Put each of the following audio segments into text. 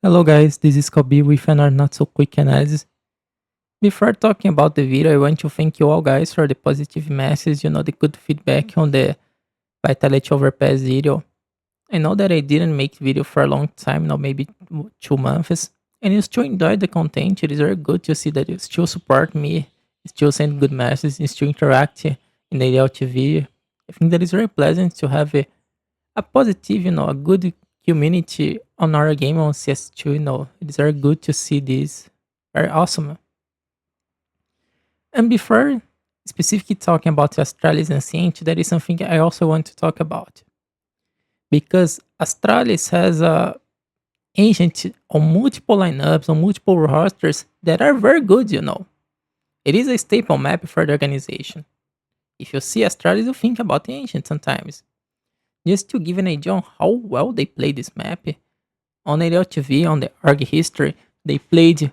Hello guys, this is Kobe with another not so quick analysis. Before talking about the video, I want to thank you all guys for the positive message, the good feedback on the Vitality Overpass video. I know that I didn't make video for a long time now, maybe 2 months, and you still enjoy the content. It is very good to see that you still support me, still send good messages, you still interact in the HLTV. I think that is very pleasant to have a positive, a good community on our game on CS2. It's very good to see this. Very awesome. And before specifically talking about Astralis and Saint, that is something I also want to talk about. Because Astralis has a ancient on multiple lineups, on multiple rosters that are very good. It is a staple map for the organization. If you see Astralis, you think about the ancient sometimes. Just to give an idea on how well they play this map, on HLTV, on the ARG history, they played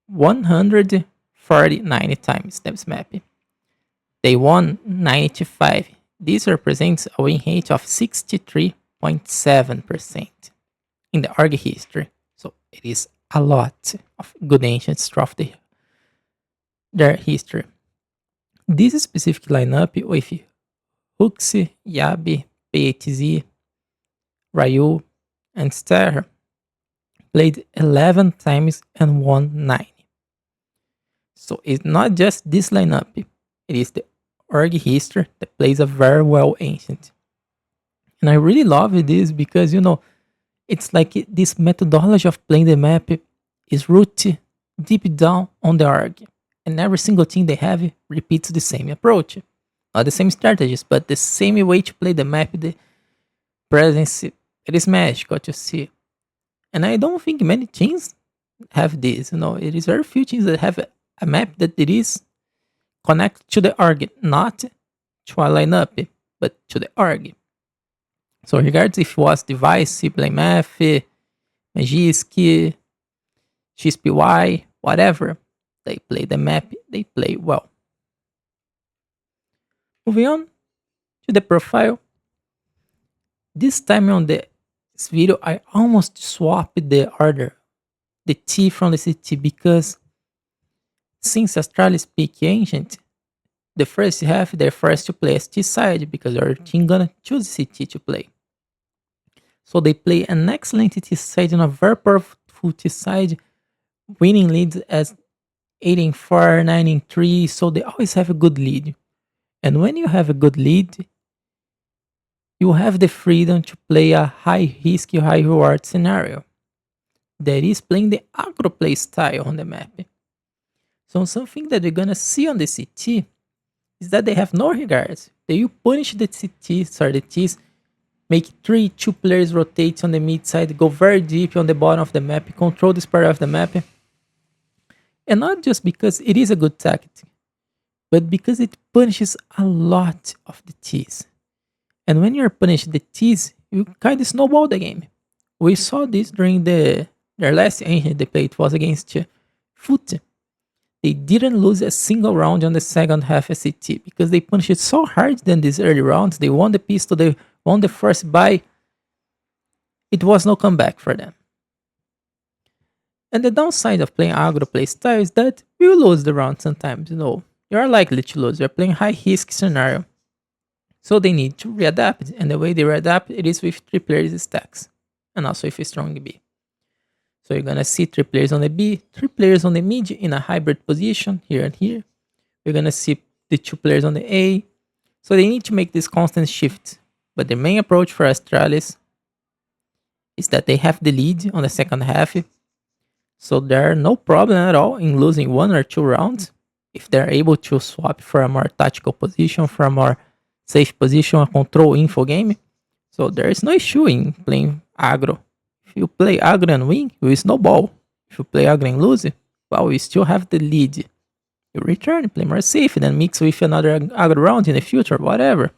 149 times this map. They won 95. This represents a win rate of 63.7% in the ARG history. So it is a lot of good ancients throughout their history. This specific lineup with Huxi, Yabi, PHZ, Ryu, and Ster played 11 times and won 9. So it's not just this lineup, it is the org history that plays a very well ancient. And I really love this because, it's like this methodology of playing the map is rooted deep down on the org. And every single team they have repeats the same approach. Not the same strategies, but the same way to play the map, the presence, it is magical to see. And I don't think many teams have this. It is very few teams that have a map that it is connected to the org, not to a lineup, but to the org. So regardless if it was Device, BlameF, Magisk, XPY, whatever, they play the map, they play well. Moving on to the profile. This time on this video, I almost swapped the order, the T from the CT, because since Astralis pick Ancient, the first half they're forced to play ST side because our team gonna choose CT to play. So they play an excellent T side and a very powerful T side, winning leads as 8-4, 9-3, so they always have a good lead. And when you have a good lead, you have the freedom to play a high risk, high reward scenario. That is playing the aggro play style on the map. So something that we're gonna see on the CT is that they have no regards. They will punish the Ts, make 2 players rotate on the mid side, go very deep on the bottom of the map, control this part of the map. And not just because it is a good tactic, but because it punishes a lot of the Ts. And when you're punishing the Ts, you kind of snowball the game. We saw this during their last ancient they played. It was against Foot. They didn't lose a single round on the second half SCT because they punished it so hard in these early rounds. They won the pistol, they won the first buy. It was no comeback for them. And the downside of playing aggro play style is that you lose the round sometimes. You're likely to lose. You're playing high risk scenario. So they need to readapt. And the way they readapt it is with 3 players stacks. And also with a strong B. So you're gonna see 3 players on the B, 3 players on the mid in a hybrid position, here and here. You're gonna see the 2 players on the A. So they need to make this constant shift. But the main approach for Astralis is that they have the lead on the second half. So there are no problem at all in losing 1 or 2 rounds if they're able to swap for a more tactical position, for a more safe position, a control info game. So there is no issue in playing aggro. If you play aggro and win, you will snowball. If you play aggro and lose, well, you still have the lead. You return, play more safe, and then mix with another aggro round in the future, whatever.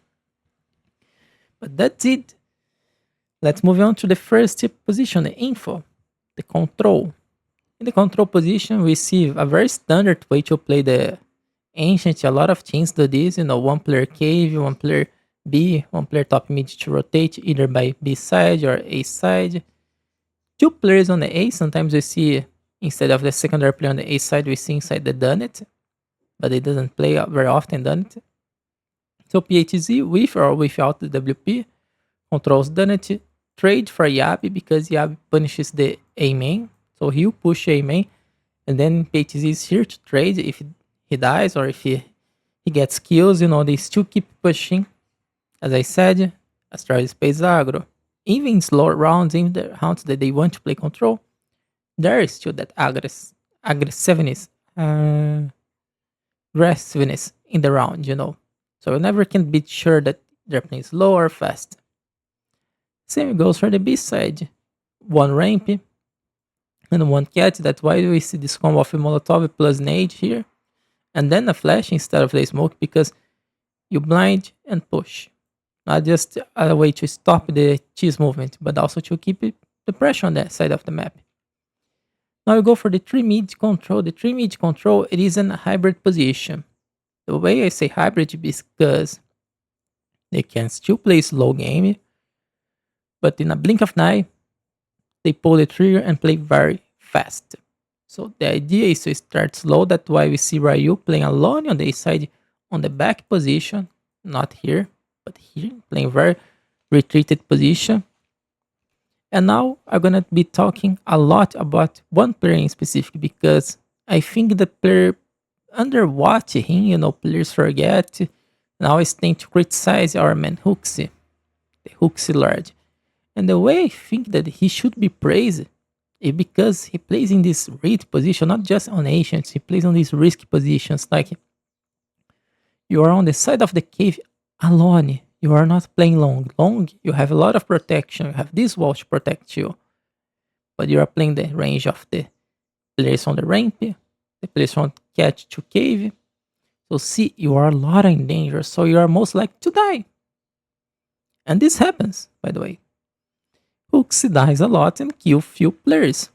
But that's it. Let's move on to the first position, the info, the control. In the control position, we see a very standard way to play the ancient. A lot of teams do this, 1 player cave, 1 player B, 1 player top mid to rotate either by B side or A side. Two players on the A. Sometimes we see, instead of the secondary player on the A side, we see inside the Dunnet, but it doesn't play very often Dunnet. So PHZ, with or without the WP, controls Dunnet. Trade for Yabi, because Yabi punishes the A main. So he'll push A main, and then PHZ is here to trade if he dies or if he gets kills. They still keep pushing. As I said, Astralis plays aggro. Even in slower rounds, in the rounds that they want to play control, there is still that aggressiveness, aggressiveness in the round. So you never can be sure that they're playing slow or fast. Same goes for the B side. One ramp and one cat. That's why we see this combo of a Molotov plus nade here. And then a flash instead of the smoke, because you blind and push. Not just a way to stop the cheese movement, but also to keep the pressure on that side of the map. Now we go for the 3 mid control. The 3 mid control, it is a hybrid position. The way I say hybrid is because they can still play slow game, but in a blink of an eye, they pull the trigger and play very fast. So the idea is to start slow. That's why we see Ryu playing alone on the A side on the back position, not here, but here, playing very retreated position. And now I'm gonna be talking a lot about one player in specific, because I think the player underwatch him, players forget. Now it's time to criticize our man Hooksy, the Hooksy Lord. And the way I think that he should be praised is because he plays in this read position, not just on Ancients, he plays on these risky positions, like you are on the side of the cave alone. You are not playing long. Long, you have a lot of protection. You have this wall to protect you. But you are playing the range of the players on the ramp, the players from catch to cave. So see, you are a lot in danger. So you are most likely to die. And this happens, by the way. Hooksy dies a lot and kill few players.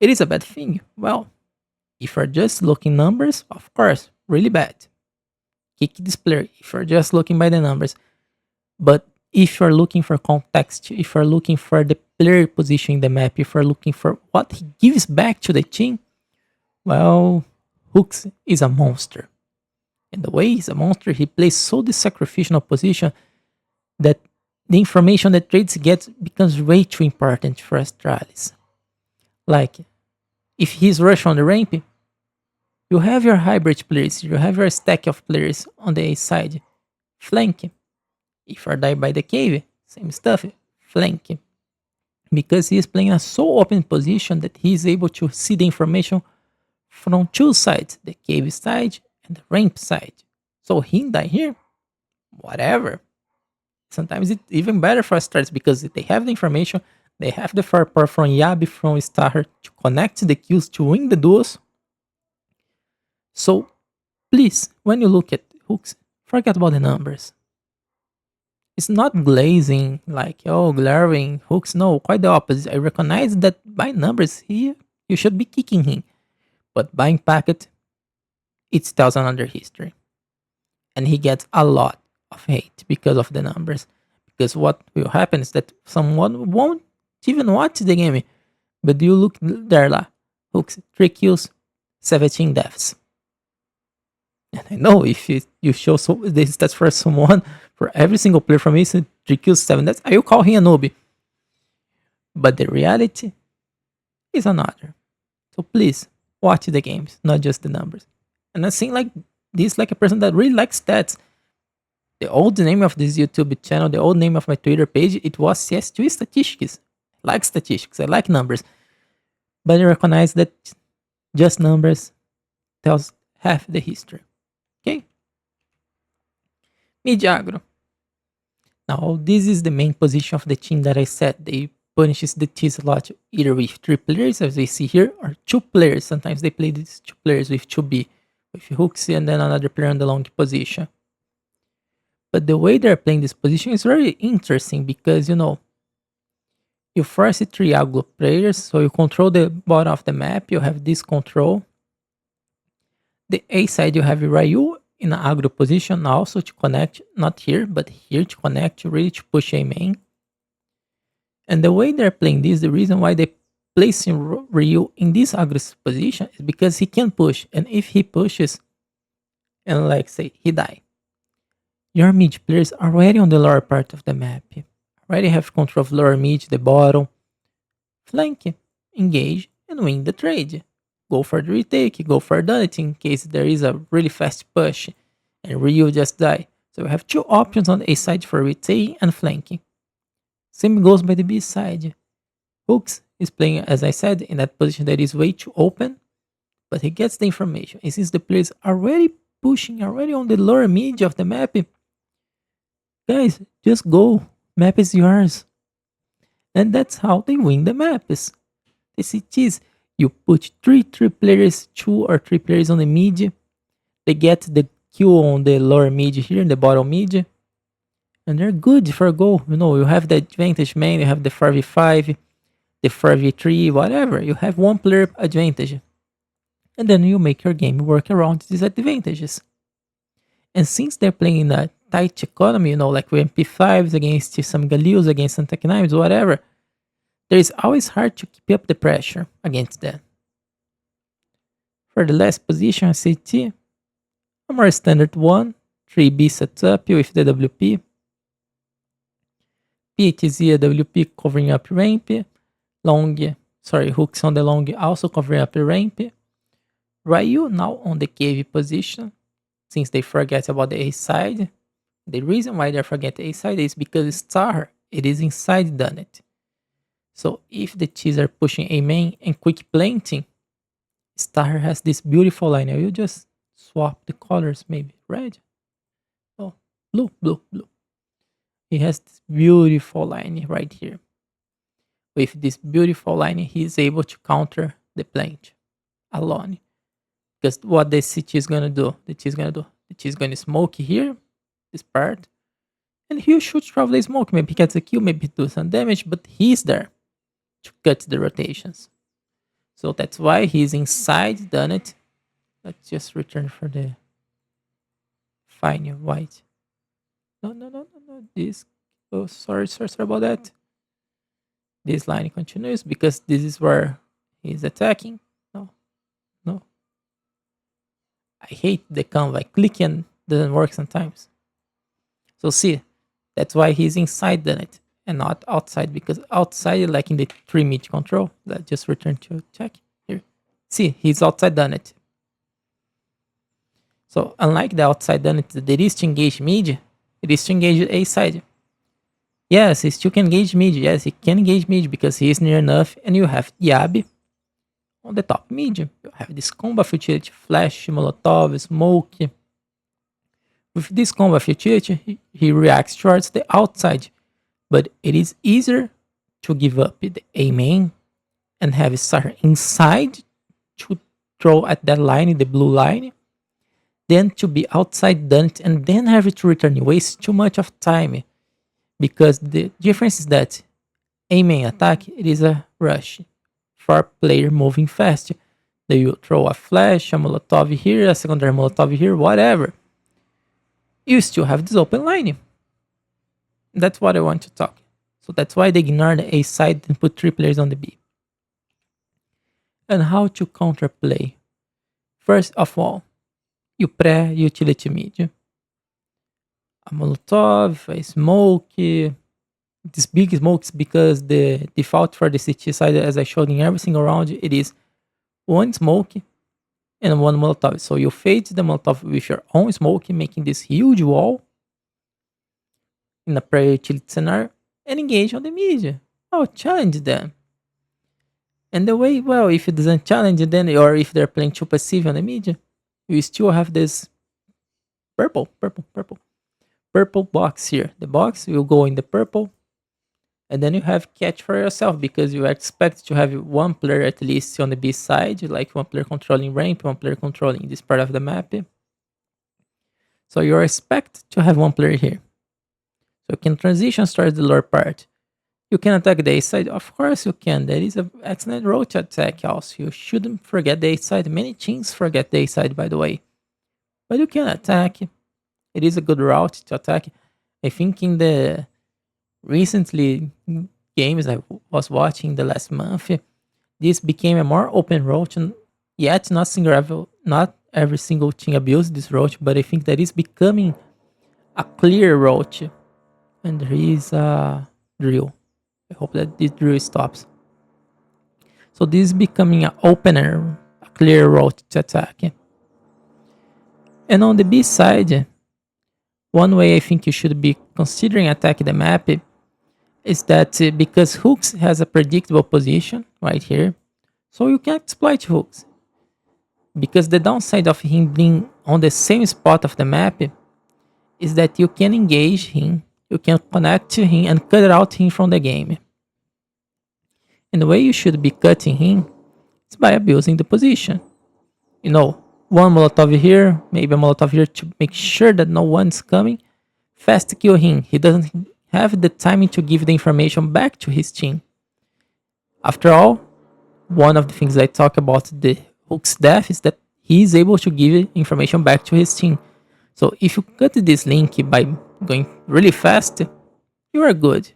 It is a bad thing. Well, if you're just looking numbers, of course, really bad. Kick this player if you're just looking by the numbers. But if you're looking for context, if you're looking for the player position in the map, if you're looking for what he gives back to the team, well, Hooks is a monster. And the way he's a monster, he plays so the sacrificial position that the information that trades get becomes way too important for Astralis. Like, if he's rush on the ramp, you have your hybrid players, you have your stack of players on the A side. Flank. If you die by the cave, same stuff. Flank. Because he is playing a so open position that he is able to see the information from two sides, the cave side and the ramp side. So him die here, whatever. Sometimes it's even better for Astralis because they have the information, they have the firepower from Yabi, from Star to connect the kills to win the duels. So please, when you look at Hooks, forget about the numbers. It's not glazing, like, oh, glaring Hooks. No, quite the opposite. I recognize that by numbers here, you should be kicking him. But buying packet, it's tells another history. And he gets a lot of hate because of the numbers. Because what will happen is that someone won't even watch the game. But you look there, like, Hooks, 3 kills, 17 deaths. And I know if you show this stats for someone, for every single player from Ace, 3 kills, 7 deaths, I will call him a noob. But the reality is another. So please, watch the games, not just the numbers. And I think like this, like a person that really likes stats. The old name of this YouTube channel, the old name of my Twitter page, it was CS2 Statistics. I like statistics, I like numbers. But I recognize that just numbers tells half the history. Okay? Mid aggro. Now, this is the main position of the team that I said. They punishes the cheese a lot, either with 3 players, as we see here, or 2 players. Sometimes they play these 2 players with 2B, with Hooksy and then another player in the long position. But the way they're playing this position is very interesting because, you force 3 aggro players, so you control the bottom of the map, you have this control. The A side, you have Ryu in an aggro position also to connect, not here, but here to connect, really to push A main. And the way they're playing this, the reason why they placing Ryu in this aggressive position is because he can push. And if he pushes, and like say he die, your mid players are already on the lower part of the map. Already have control of lower mid, the bottom, flank, engage, and win the trade. Go for the retake, go for it in case there is a really fast push and Ryu just die. So we have two options on the A side for retake and flanking. Same goes by the B side. Hooks is playing, as I said, in that position that is way too open, but he gets the information. And since the players are already pushing, already on the lower mid of the map, guys, just go. Map is yours. And that's how they win the maps. The CTs, you put three players, 2 or 3 players on the mid. They get the kill on the lower mid here, in the bottom mid. And they're good for a goal. You know, you have the advantage, man. You have the 4v5, the 4v3, whatever. You have one player advantage. And then you make your game work around these advantages. And since they're playing in a tight economy, you know, like with MP5s against some Galeos, against some Tech 9s, whatever, there is always hard to keep up the pressure against them. For the last position, CT, a more standard one, 3B setup with the WP. PHZ WP covering up ramp, hooks on the long also covering up the ramp. Ryu now on the cave position, since they forget about the A side. The reason why they forget the A side is because Star, it is inside done it. So if the T's are pushing A main and quick planting, Star has this beautiful line. I will just swap the colors, maybe red. Oh, blue. He has this beautiful line right here. With this beautiful line, he is able to counter the plant alone. Because what the CT is gonna do, the T is gonna smoke here, this part, and he should travel the smoke. Maybe he gets a kill, maybe do some damage, but he's there to cut the rotations. So that's why he's inside, done it. Let's just return for the fine white. No. This. Oh, sorry about that. This line continues because this is where he's attacking. No. I hate the canva. Clicking doesn't work sometimes. So see, that's why he's inside the net and not outside, because outside, like in the 3 mid control, let's just return to check here. See, he's outside the net. So unlike the outside the net, that is to engage mid, it is to engage A side. Yes, he still can engage mid. Yes, he can engage mid because he is near enough, and you have Yab on the top mid. You have this combo futility, flash, molotov, smoke. With this combo futility, he reacts towards the outside, but it is easier to give up the A main and have it start inside to throw at that line, the blue line, than to be outside done it and then have it to return. You waste too much of time, because the difference is that A main attack, it is a rush for a player moving fast. They will throw a flash, a molotov here, a secondary molotov here, whatever. You still have this open line. That's what I want to talk. So that's why they ignore the A side and put 3 players on the B. And how to counterplay. First of all, you pre-utility mid. A molotov, a smoke. This big smokes because the default for the CT side, as I showed in every single round, it is 1 smoke and 1 molotov. So you fade the molotov with your own smoke, making this huge wall in a pre-utility scenario, and engage on the mid. Oh, challenge them. And the way, well, if it doesn't challenge then, or if they're playing too passive on the mid, you still have this purple box here. The box will go in the purple, and then you have catch for yourself, because you expect to have 1 player at least on the B side, like 1 player controlling ramp, 1 player controlling this part of the map. So you expect to have 1 player here. So you can transition towards the lower part. You can attack the A side, of course you can. That is an excellent road to attack also. You shouldn't forget the A side. Many teams forget the A side, by the way. But you can attack. It is a good route to attack. I think in the recently games I was watching the last month, this became a more open roach, and yet not every single team abused this roach, but I think that is becoming a clear roach, and there is a drill. I hope that this drill stops. So this is becoming an opener, a clear route to attack. And on the B side, one way I think you should be considering attacking the map is that because hooks has a predictable position right here, so you can exploit hooks. Because the downside of him being on the same spot of the map is that you can engage him, you can connect to him and cut out him from the game. And the way you should be cutting him is by abusing the position. You know, one Molotov here, maybe a Molotov here to make sure that no one's coming. Fast kill him. He doesn't have the timing to give the information back to his team. After all, one of the things I talk about the Hook's death is that he is able to give information back to his team. So if you cut this link by going really fast, you are good.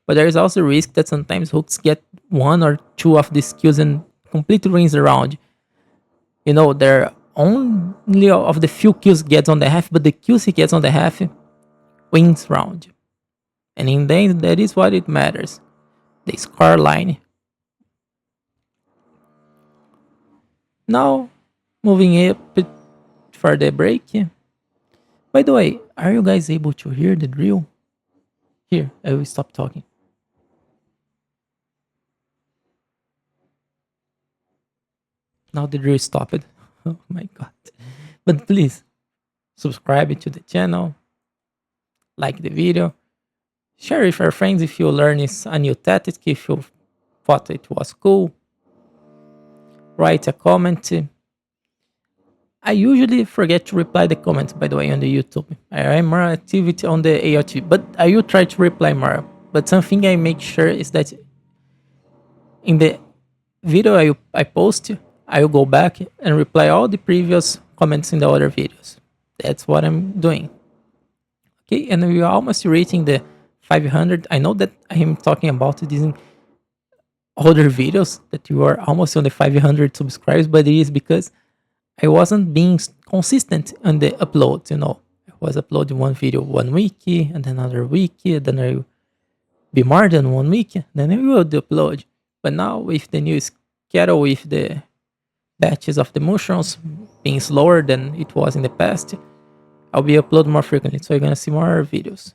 But there is also a risk that sometimes hooks get one or two of these kills and completely rings around. You know, there only of the few kills gets on the half, but the kills he gets on the half wins round. And in the end, that is what it matters. The score line. Now, moving up for the break. By the way, are you guys able to hear the drill? Here, I will stop talking. Now the drill stopped. Oh my god. But please, subscribe to the channel, like the video, share with your friends if you learn a new tactic, if you thought it was cool. Write a comment. I usually forget to reply the comments, by the way, on the YouTube. I am more activity on the HLTV, but I will try to reply more. But something I make sure is that in the video I post, I will go back and reply all the previous comments in the other videos. That's what I'm doing. Okay, and we are almost reaching the 500. I know that I am talking about this in other videos, that you are almost on the 500 subscribers, but it is because I wasn't being consistent on the uploads, you know. I was uploading one video 1 week, and then another week, and then I will be more than 1 week, then I will upload. But now with the new schedule, with the batches of the mushrooms being slower than it was in the past, I'll be uploading more frequently, so you're gonna see more videos.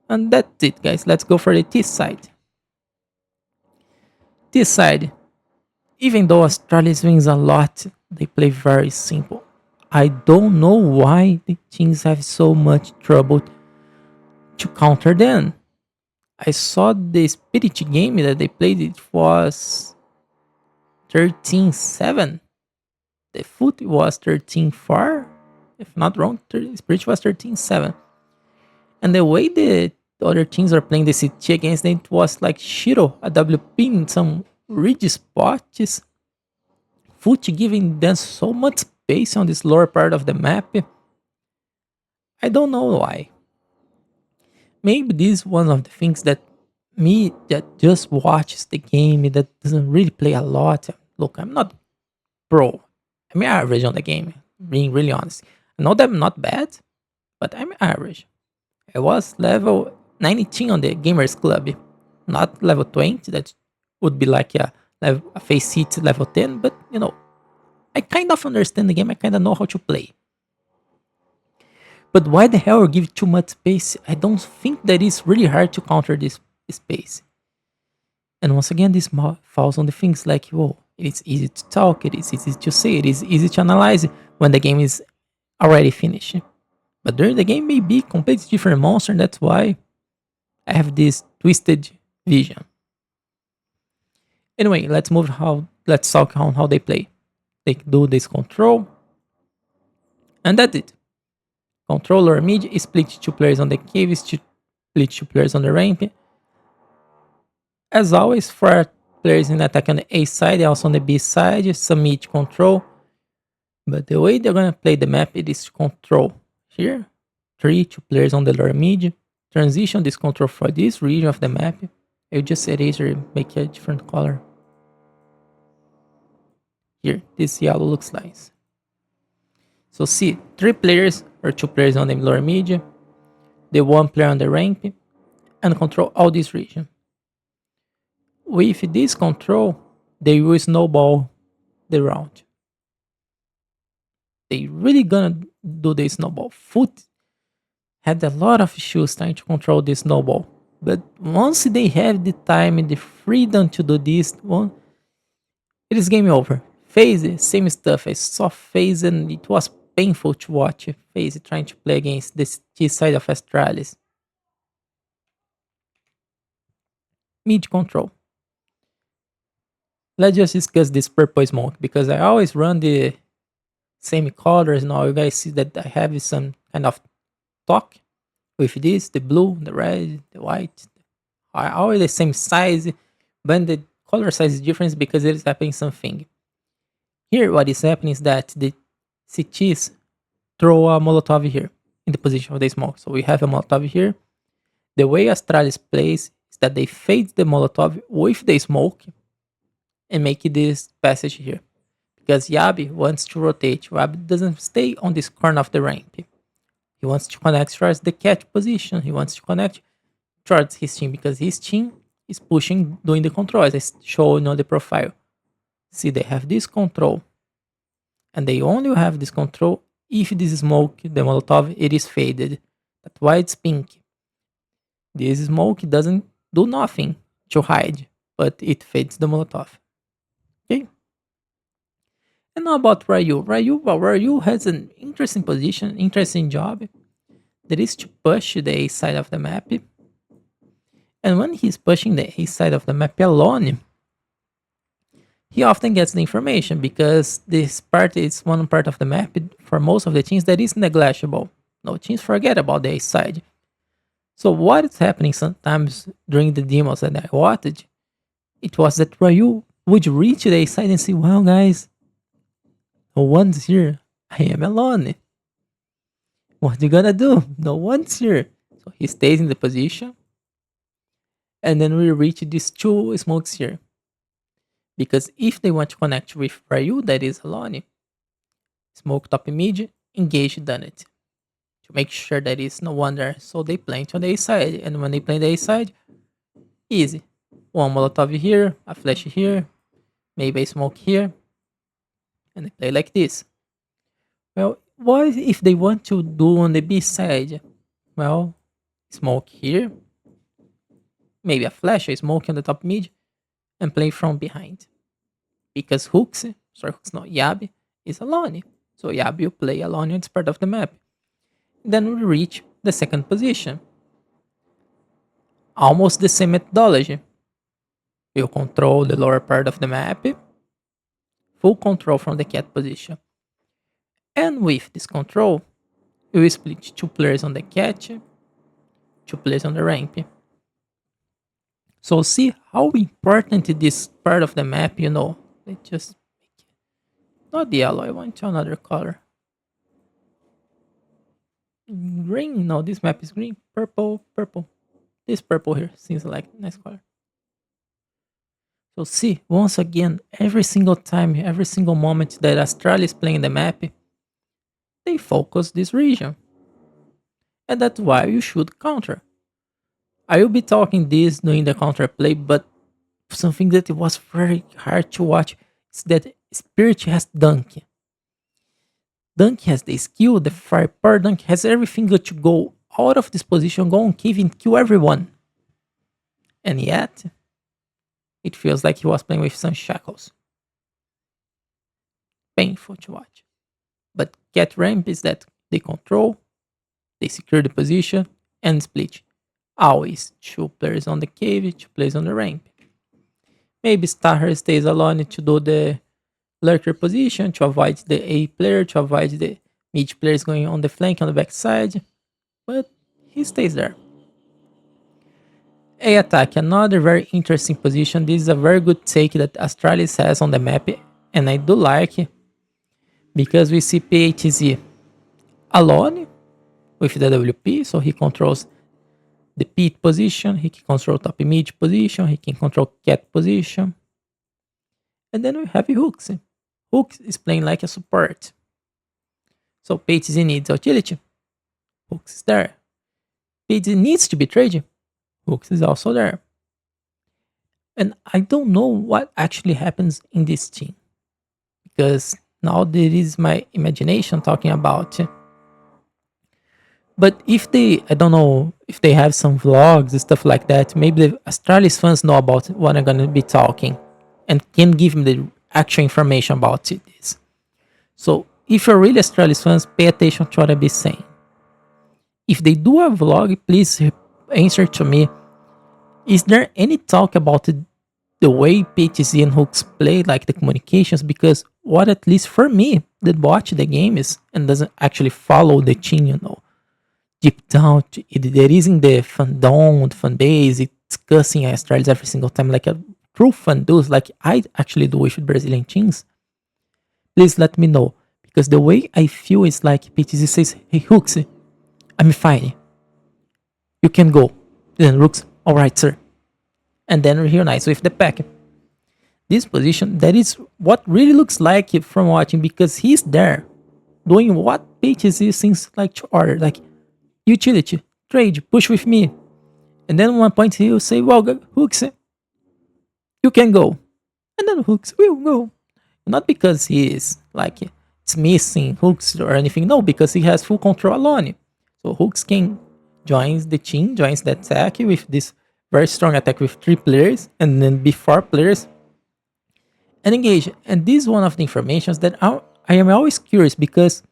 And that's it, guys. Let's go for the T side. T side, even though Astralis wins a lot, they play very simple. I don't know why the teams have so much trouble to counter them. I saw the Spirit game that they played, it was 13-7. The foot was 13-4. If not wrong, Spirit was 13-7. And the way the other teams are playing the CT against them, it was like Shiro, a WP in some ridge spots. Foot giving them so much space on this lower part of the map. I don't know why. Maybe this is one of the things that me that just watches the game, that doesn't really play a lot. Look, I'm not pro. I'm average on the game, being really honest. I know that I'm not bad, but I'm average. I was level 19 on the Gamers Club, not level 20. That would be like a face seat level 10, but you know, I kind of understand the game. I kind of know how to play. But why the hell give too much space? I don't think that it's really hard to counter this space. And once again, this falls on the things like, whoa, it is easy to talk, it is easy to say, it is easy to analyze when the game is already finished. But during the game may be completely different monster, and that's why I have this twisted vision. Anyway, let's talk on how they play. They do this control, and that's it. Controller mid is split 2 players on the cave, split 2 players on the ramp. As always, 4 players in attack on the A side, also on the B side, some mid control. But the way they're gonna play the map, it is to control here. 2 players on the lower mid, transition this control for this region of the map, I'll just erase or make a different color. Here, this yellow looks nice. So see, 3 players or 2 players on the lower mid, the 1 player on the ramp, and control all this region. With this control, they will snowball the round. They really gonna do the snowball. Foot had a lot of issues trying to control the snowball. But once they have the time and the freedom to do this one, it is game over. FaZe, same stuff. I saw FaZe and it was painful to watch FaZe trying to play against this T side of Astralis. Mid control. Let's just discuss this purple smoke because I always run the same colors. Now you guys see that I have some kind of talk with this, the blue, the red, the white. Are always the same size, but the color size is different because it is happening something. Here, what is happening is that the CTs throw a Molotov here in the position of the smoke. So we have a Molotov here. The way Astralis plays is that they fade the Molotov with the smoke and make this passage here. Because Yabi wants to rotate. Yabi doesn't stay on this corner of the ramp. He wants to connect towards the catch position. He wants to connect towards his team because his team is pushing, doing the control as I showed on the profile. See, they have this control. And they only have this control if this smoke, the Molotov, it is faded. That's why it's pink. This smoke doesn't do nothing to hide, but it fades the Molotov. Okay? And now about Ryu. Ryu has an interesting position, interesting job. That is to push the A side of the map. And when he's pushing the A side of the map alone, he often gets the information because this part is one part of the map for most of the teams that is negligible. No teams forget about the A side. So what is happening sometimes during the demos that I watched, it was that Ryu would reach the A side and say, well guys, no one's here. I am alone. What you gonna do? No one's here. So he stays in the position. And then we reach these 2 smokes here. Because if they want to connect with Ryu that is alone, smoke top mid, engage done it. To make sure that is no one there. So they plant on the A side. And when they plant the A side, easy. One Molotov here, a flash here, maybe a smoke here. And they play like this. Well, what if they want to do on the B side? Well, smoke here. Maybe a flash, a smoke on the top mid. And play from behind. Because Hooks, Yabi is alone. So Yabi will play alone in this part of the map. Then we reach the second position. Almost the same methodology. We'll control the lower part of the map. Full control from the cat position. And with this control, we will split 2 players on the catch, 2 players on the ramp. So see how important this part of the map, Let's just make it. Not yellow, I want another color. Green, no, this map is green. Purple. This purple here seems like a nice color. So see, once again, every single time, every single moment that Astralis is playing the map, they focus this region. And that's why you should counter. I will be talking this during the counter play, but something that was very hard to watch is that Spirit has Dunk. Dunk has the skill, the firepower, Dunk has everything to go out of this position, go on cave and kill everyone. And yet, it feels like he was playing with some shackles. Painful to watch. But Cat Ramp is that they control, they secure the position, and split. Always 2 players on the cave, 2 players on the ramp. Maybe Starher stays alone to do the lurker position, to avoid the A player, to avoid the mid players going on the flank, on the backside. But he stays there. A attack, another very interesting position. This is a very good take that Astralis has on the map, and I do like, because we see PHZ alone with the WP, so he controls the pit position, he can control top mid position, he can control cat position. And then we have hooks. Hooks is playing like a support. So PTZ needs utility, hooks is there. PTZ needs to be traded, hooks is also there. And I don't know what actually happens in this team. Because now there is my imagination talking about. But if they, I don't know, if they have some vlogs and stuff like that, maybe the Astralis fans know about what I'm gonna be talking and can give me the actual information about this. So if you're really Astralis fans, pay attention to what I be saying. If they do a vlog, please answer to me. Is there any talk about the way PTZ and hooks play, like the communications? Because what, at least for me, that watch the games and doesn't actually follow the team, deep down, there isn't the fandom, the fan base, it's discussing Astralis every single time, like a true fan does, like I actually do with Brazilian teams. Please let me know. Because the way I feel is like PTZ says, hey Hooks, I'm fine. You can go. Then Rooks, alright sir. And then reunites with the pack. This position, that is what really looks like from watching, because he's there doing what PTZ seems like to order, like utility, trade, push with me. And then at one point he'll say, well, Hooks, you can go. And then Hooks will go. Not because he is like it's missing Hooks or anything, no, because he has full control alone. So Hooks can joins the team, joins the attack with this very strong attack with 3 players and then be 4 players and engage. And this is one of the informations that I am always curious, because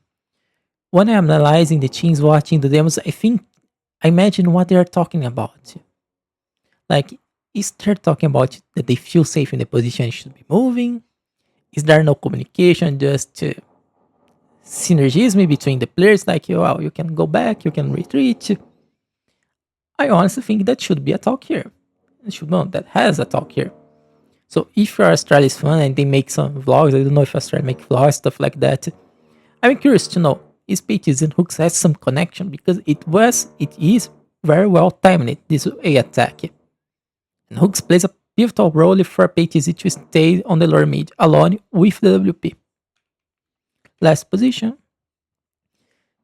when I'm analyzing the teams, watching the demos, I imagine what they are talking about. Like, is they're talking about that they feel safe in the position and should be moving? Is there no communication, just synergism between the players? Like, well, you can go back, you can retreat. I honestly think that should be a talk here. That has a talk here. So if you're Astralis fan and they make some vlogs, I don't know if Astralis make vlogs, stuff like that. I'm curious to know, is PTZ and Hooks has some connection? Because it is very well timed, this A attack. And Hooks plays a pivotal role for PTZ to stay on the lower mid alone with the WP. Last position,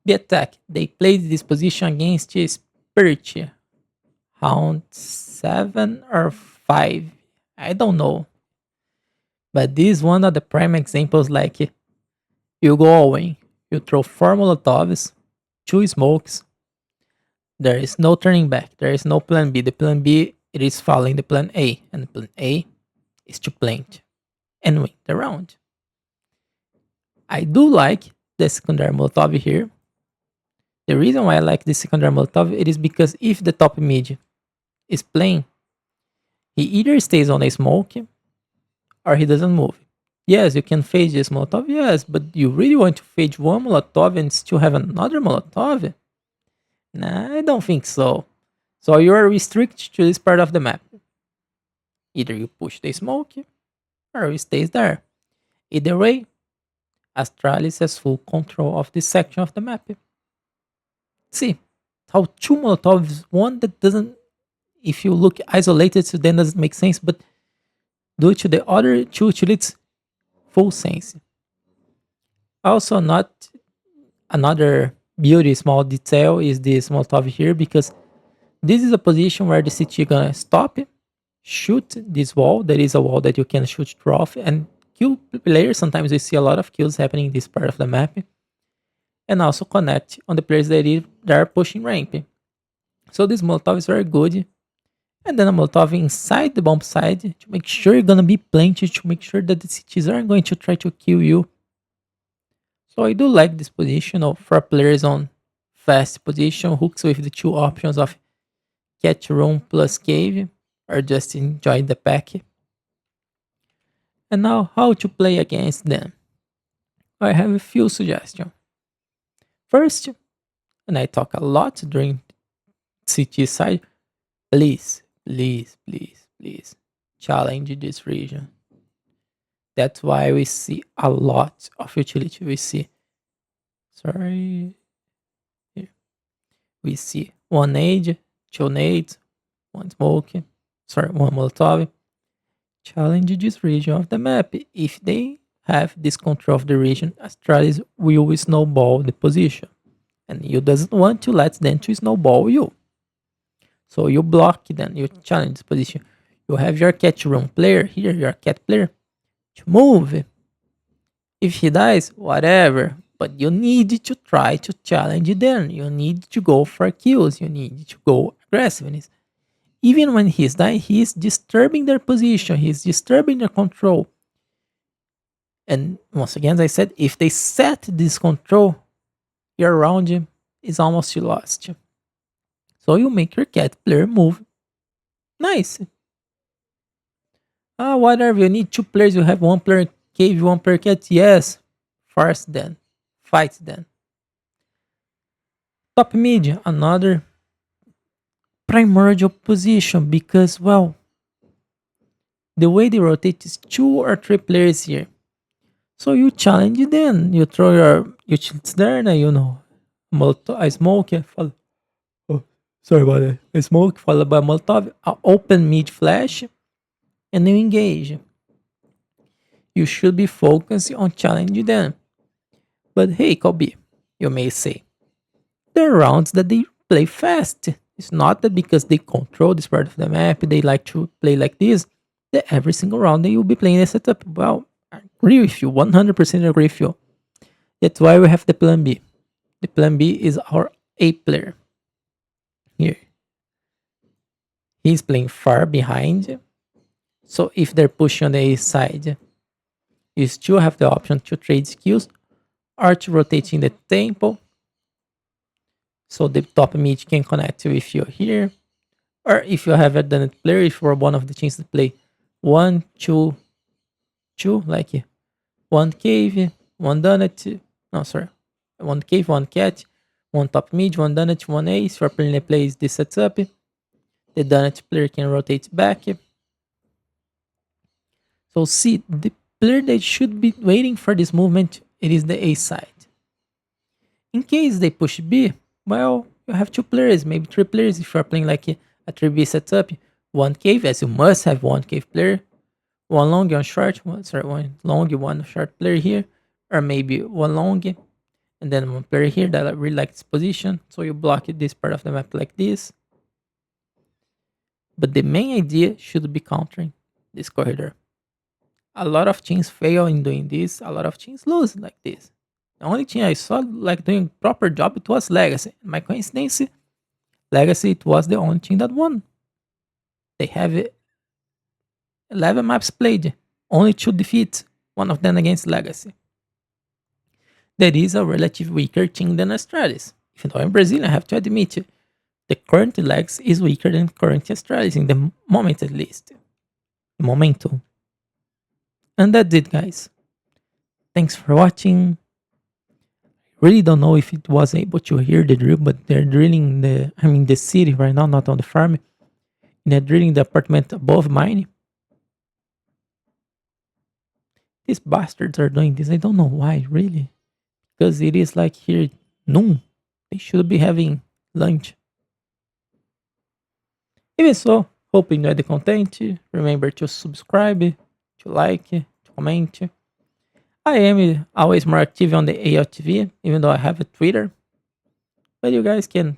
the attack. They played this position against Spirit. Round 7 or 5. I don't know. But this is one of the prime examples, like you go away, you throw 4 Molotovs, 2 smokes. There is no turning back. There is no plan B. The plan B, it is following the plan A. And the plan A is to plant and win the round. I do like the secondary Molotov here. The reason why I like this secondary Molotov, it is because if the top mid is playing, he either stays on a smoke or he doesn't move. Yes, you can phase this Molotov, yes, but you really want to phase one Molotov and still have another Molotov? Nah, I don't think so. So you are restricted to this part of the map. Either you push the smoke or he stays there. Either way, Astralis has full control of this section of the map. See how 2 Molotovs, one that doesn't, if you look isolated, so then doesn't make sense, but due to the other 2 utilities, full sense. Also, not another beauty small detail is this Molotov here, because this is a position where the CT gonna stop, shoot this wall. There is a wall that you can shoot through and kill players. Sometimes we see a lot of kills happening in this part of the map. And also connect on the players that are pushing ramp. So this Molotov is very good. And then a Molotov inside the bomb side to make sure you're gonna be planted, to make sure that the CTs aren't going to try to kill you. So I do like this position for players on fast position, Hooks with the 2 options of catch room plus cave, or just enjoy the pack. And now, how to play against them? I have a few suggestions. First, and I talk a lot during CT side, please, please, please, please challenge this region. That's why we see a lot of utility. We see, sorry, here. We see 1 age, two nades, one smoke, sorry, one Molotov. Challenge this region of the map. If they have this control of the region, Astralis will snowball the position. And you doesn't want to let them to snowball you. So you block them, you challenge this position. You have your cat room player here, your cat player, to move. If he dies, whatever. But you need to try to challenge them. You need to go for kills. You need to go aggressiveness. Even when he's dying, he's disturbing their position. He's disturbing their control. And once again, as I said, if they set this control, your round is almost lost. So you make your cat player move. Nice. Whatever. You need two players. You have one player cave, one player cat. Yes. Force then. Fight then. Top mid, another primordial position because, well, the way they rotate is two or three players here. So you challenge them. You throw your utilities there, and I smoke. Oh, sorry about that. I smoke followed by Molotov. Open mid flash, and you engage. You should be focusing on challenging them. But hey, Kobe, you may say, there are rounds that they play fast. It's not that because they control this part of the map, they like to play like this, that every single round they will be playing this setup. Well, I agree with you, 100% agree with you. That's why we have the plan B. The plan B is our A player. Here. He's playing far behind. So if they're pushing on the A side, you still have the option to trade skills or to rotate in the tempo. So the top mid can connect with you here. Or if you have a done player, if you're one of the teams that play 1, 2, 2, like one cave, one donut. No, sorry. One cave, one cat, one top mid, one donut, one ace. If you're playing a plays this setup, the donut player can rotate back. So see, the player that should be waiting for this movement, it is the A side. In case they push B, well, you have two players, maybe three players if you're playing like a 3B setup. One cave, as you must have one cave player. One long, one short, one long, one short player here. Or maybe one long, and then one player here that really likes this position. So you block this part of the map like this. But the main idea should be countering this corridor. A lot of teams fail in doing this. A lot of teams lose like this. The only team I saw like doing proper job, it was Legacy. My coincidence, Legacy, it was the only team that won. They have 11 maps played, only 2 defeats, one of them against Legacy. That is a relative weaker team than Astralis. Even though I'm Brazilian, I have to admit, the current Legs is weaker than current Astralis, in the moment at least. The momentum. And that's it, guys. Thanks for watching. Really don't know if it was able to hear the drill, but they're drilling the city right now, not on the farm. They're drilling the apartment above mine. These bastards are doing this. I don't know why, really. Because it is like here noon. They should be having lunch. Even so, hope you enjoyed the content. Remember to subscribe, to like, to comment. I am always more active on the HLTV, even though I have a Twitter. But you guys can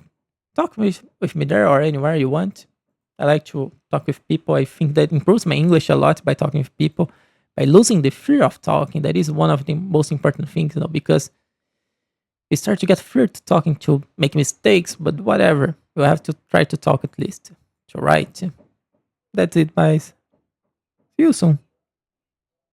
talk with me there or anywhere you want. I like to talk with people. I think that improves my English a lot by talking with people, by losing the fear of talking. That is one of the most important things, because you start to get feared to talking, to make mistakes, but whatever. You have to try to talk at least, to write. That's it, guys. See you soon.